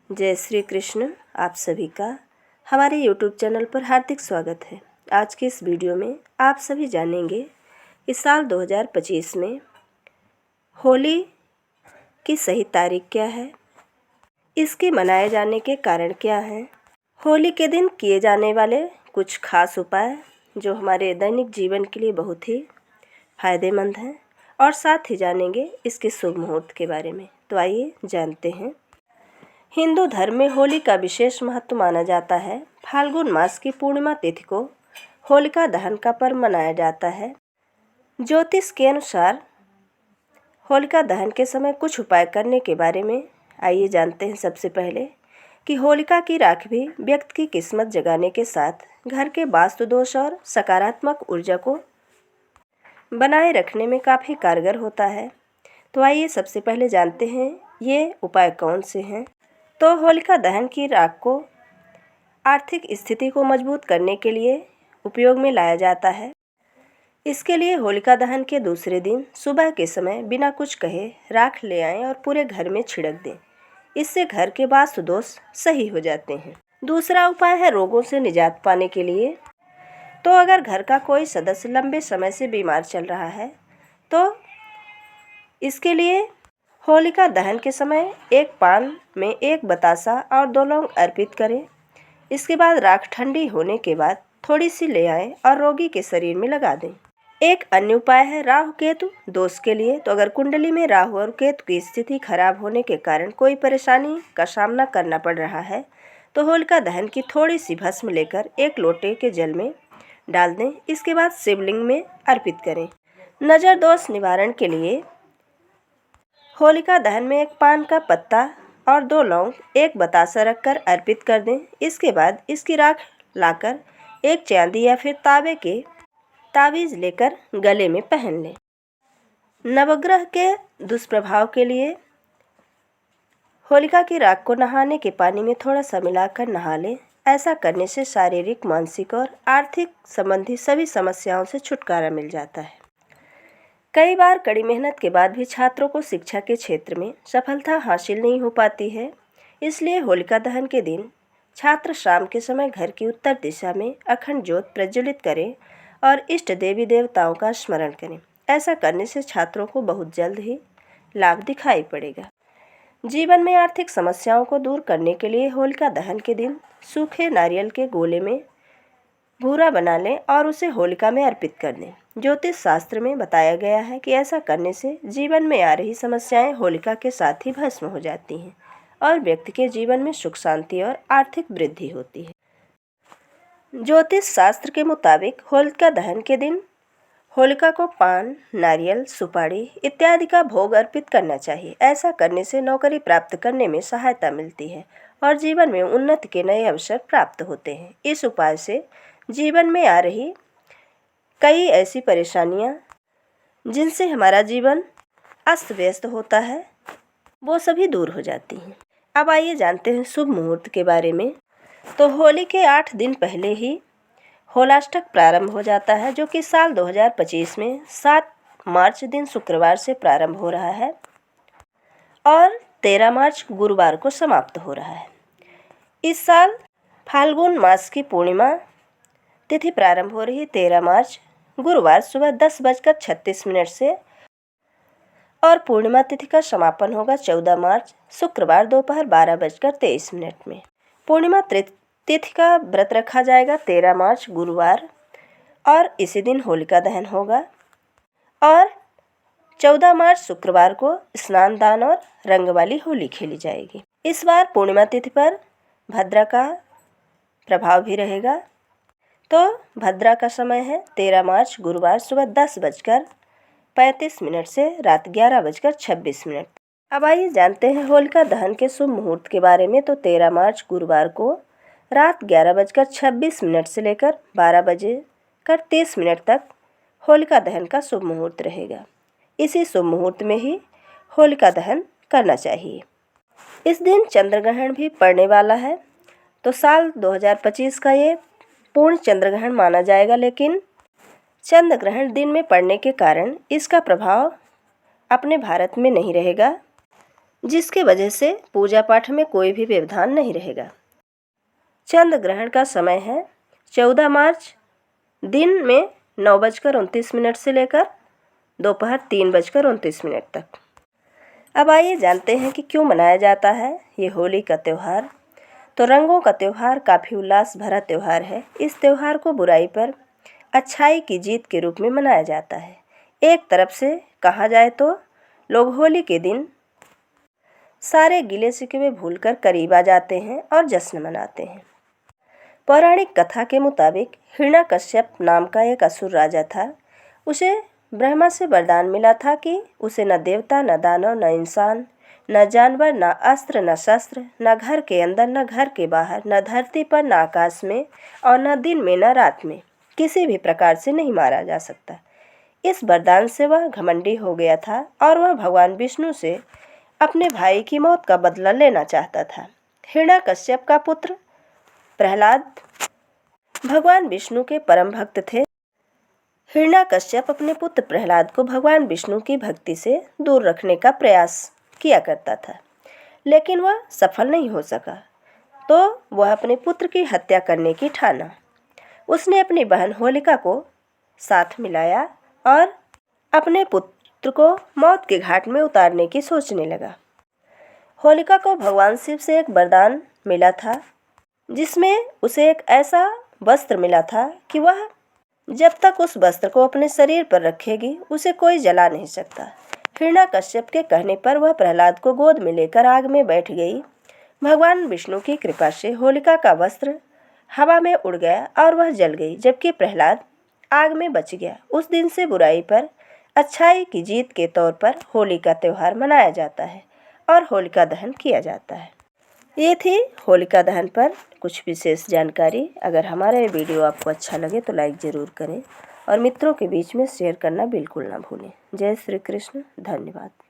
जय श्री कृष्ण। आप सभी का हमारे YouTube चैनल पर हार्दिक स्वागत है। आज के इस वीडियो में आप सभी जानेंगे कि साल 2025 में होली की सही तारीख क्या है, इसके मनाए जाने के कारण क्या हैं, होली के दिन किए जाने वाले कुछ खास उपाय जो हमारे दैनिक जीवन के लिए बहुत ही फायदेमंद हैं, और साथ ही जानेंगे इसके शुभ मुहूर्त के बारे में। तो आइए जानते हैं। हिंदू धर्म में होली का विशेष महत्व माना जाता है। फाल्गुन मास की पूर्णिमा तिथि को होलिका दहन का पर्व मनाया जाता है। ज्योतिष के अनुसार होलिका दहन के समय कुछ उपाय करने के बारे में आइए जानते हैं। सबसे पहले कि होलिका की राख भी व्यक्ति की किस्मत जगाने के साथ घर के वास्तु दोष और सकारात्मक ऊर्जा को बनाए रखने में काफ़ी कारगर होता है। तो आइए सबसे पहले जानते हैं ये उपाय कौन से हैं। तो होलिका दहन की राख को आर्थिक स्थिति को मजबूत करने के लिए उपयोग में लाया जाता है। इसके लिए होलिका दहन के दूसरे दिन सुबह के समय बिना कुछ कहे राख ले आएं और पूरे घर में छिड़क दें। इससे घर के वास्तु दोष सही हो जाते हैं। दूसरा उपाय है रोगों से निजात पाने के लिए। तो अगर घर का कोई सदस्य लंबे समय से बीमार चल रहा है तो इसके लिए होलिका दहन के समय एक पान में एक बतासा और 2 लौंग अर्पित करें। इसके बाद राख ठंडी होने के बाद थोड़ी सी ले आएं और रोगी के शरीर में लगा दें। एक अन्य उपाय है राहु केतु दोष के लिए। तो अगर कुंडली में राहु और केतु की स्थिति खराब होने के कारण कोई परेशानी का सामना करना पड़ रहा है तो होलिका दहन की थोड़ी सी भस्म लेकर एक लोटे के जल में डाल दें। इसके बाद शिवलिंग में अर्पित करें। नज़र दोष निवारण के लिए होलिका दहन में एक पान का पत्ता और 2 लौंग एक बतासा रखकर अर्पित कर दें। इसके बाद इसकी राख लाकर एक चांदी या फिर तांबे के ताबीज़ लेकर गले में पहन लें। नवग्रह के दुष्प्रभाव के लिए होलिका की राख को नहाने के पानी में थोड़ा सा मिलाकर नहा लें। ऐसा करने से शारीरिक, मानसिक और आर्थिक संबंधी सभी समस्याओं से छुटकारा मिल जाता है। कई बार कड़ी मेहनत के बाद भी छात्रों को शिक्षा के क्षेत्र में सफलता हासिल नहीं हो पाती है। इसलिए होलिका दहन के दिन छात्र शाम के समय घर की उत्तर दिशा में अखंड ज्योत प्रज्वलित करें और इष्ट देवी देवताओं का स्मरण करें। ऐसा करने से छात्रों को बहुत जल्द ही लाभ दिखाई पड़ेगा। जीवन में आर्थिक समस्याओं को दूर करने के लिए होलिका दहन के दिन सूखे नारियल के गोले में भूरा बना लें और उसे होलिका में अर्पित कर दें। ज्योतिष शास्त्र में बताया गया है कि ऐसा करने से जीवन में आ रही समस्याएं होलिका के साथ ही भस्म हो जाती हैं और व्यक्ति के जीवन में सुख, शांति और आर्थिक वृद्धि होती है। ज्योतिष शास्त्र के मुताबिक होलिका दहन के दिन होलिका को पान, नारियल, सुपारी इत्यादि का भोग अर्पित करना चाहिए। ऐसा करने से नौकरी प्राप्त करने में सहायता मिलती है और जीवन में उन्नति के नए अवसर प्राप्त होते हैं। इस उपाय से जीवन में आ रही कई ऐसी परेशानियां जिनसे हमारा जीवन अस्त व्यस्त होता है वो सभी दूर हो जाती हैं। अब आइए जानते हैं शुभ मुहूर्त के बारे में। तो होली के 8 दिन पहले ही होलाष्टक प्रारंभ हो जाता है, जो कि साल 2025 में 7 मार्च दिन शुक्रवार से प्रारंभ हो रहा है और 13 मार्च गुरुवार को समाप्त हो रहा है। इस साल फाल्गुन मास की पूर्णिमा तिथि प्रारंभ हो रही 13 मार्च गुरुवार सुबह 10:36 से और पूर्णिमा तिथि का समापन होगा 14 मार्च शुक्रवार दोपहर 12:23 में। पूर्णिमा तिथि का व्रत रखा जाएगा 13 मार्च गुरुवार और इसी दिन होलिका दहन होगा और 14 मार्च शुक्रवार को स्नान दान और रंग वाली होली खेली जाएगी। इस बार पूर्णिमा तिथि पर भद्रा का प्रभाव भी रहेगा। तो भद्रा का समय है 13 मार्च गुरुवार सुबह 10:35 से रात 11:26। अब आइए जानते हैं होलिका दहन के शुभ मुहूर्त के बारे में। तो 13 मार्च गुरुवार को रात 11:26 से लेकर 12:30 तक होलिका दहन का शुभ मुहूर्त रहेगा। इसी शुभ मुहूर्त में ही होलिका दहन करना चाहिए। इस दिन चंद्रग्रहण भी पड़ने वाला है। तो साल 2025 का ये पूर्ण चंद्रग्रहण माना जाएगा, लेकिन चंद्रग्रहण दिन में पड़ने के कारण इसका प्रभाव अपने भारत में नहीं रहेगा। जिसकी वजह से पूजा पाठ में कोई भी व्यवधान नहीं रहेगा। चंद्र ग्रहण का समय है 14 मार्च दिन में 9:29 से लेकर दोपहर 3:29 तक। अब आइए जानते हैं कि क्यों मनाया जाता है ये होली का त्यौहार। तो रंगों का त्यौहार काफ़ी उल्लास भरा त्यौहार है। इस त्यौहार को बुराई पर अच्छाई की जीत के रूप में मनाया जाता है। एक तरफ से कहा जाए तो लोग होली के दिन सारे गिले शिकवे भूलकर करीब आ जाते हैं और जश्न मनाते हैं। पौराणिक कथा के मुताबिक हिरण्यकश्यप नाम का एक असुर राजा था। उसे ब्रह्मा से वरदान मिला था कि उसे न देवता, न दानव, न इंसान, न जानवर, न अस्त्र, न शस्त्र, न घर के अंदर, न घर के बाहर, न धरती पर, न आकाश में और न दिन में, न रात में किसी भी प्रकार से नहीं मारा जा सकता। इस वरदान से वह घमंडी हो गया था और वह भगवान विष्णु से अपने भाई की मौत का बदला लेना चाहता था। हिरण्यकश्यप का पुत्र प्रहलाद भगवान विष्णु के परम भक्त थे। हिरण्यकश्यप अपने पुत्र प्रहलाद को भगवान विष्णु की भक्ति से दूर रखने का प्रयास किया करता था, लेकिन वह सफल नहीं हो सका। तो वह अपने पुत्र की हत्या करने की ठाना। उसने अपनी बहन होलिका को साथ मिलाया और अपने पुत्र को मौत के घाट में उतारने की सोचने लगा। होलिका को भगवान शिव से एक वरदान मिला था, जिसमें उसे एक ऐसा वस्त्र मिला था कि वह जब तक उस वस्त्र को अपने शरीर पर रखेगी उसे कोई जला नहीं सकता। हिरण्यकश्यप के कहने पर वह प्रहलाद को गोद में लेकर आग में बैठ गई। भगवान विष्णु की कृपा से होलिका का वस्त्र हवा में उड़ गया और वह जल गई, जबकि प्रहलाद आग में बच गया। उस दिन से बुराई पर अच्छाई की जीत के तौर पर होली का त्यौहार मनाया जाता है और होलिका दहन किया जाता है। ये थी होलिका दहन पर कुछ विशेष जानकारी। अगर हमारा ये वीडियो आपको अच्छा लगे तो लाइक ज़रूर करें और मित्रों के बीच में शेयर करना बिल्कुल ना भूलें। जय श्री कृष्ण। धन्यवाद।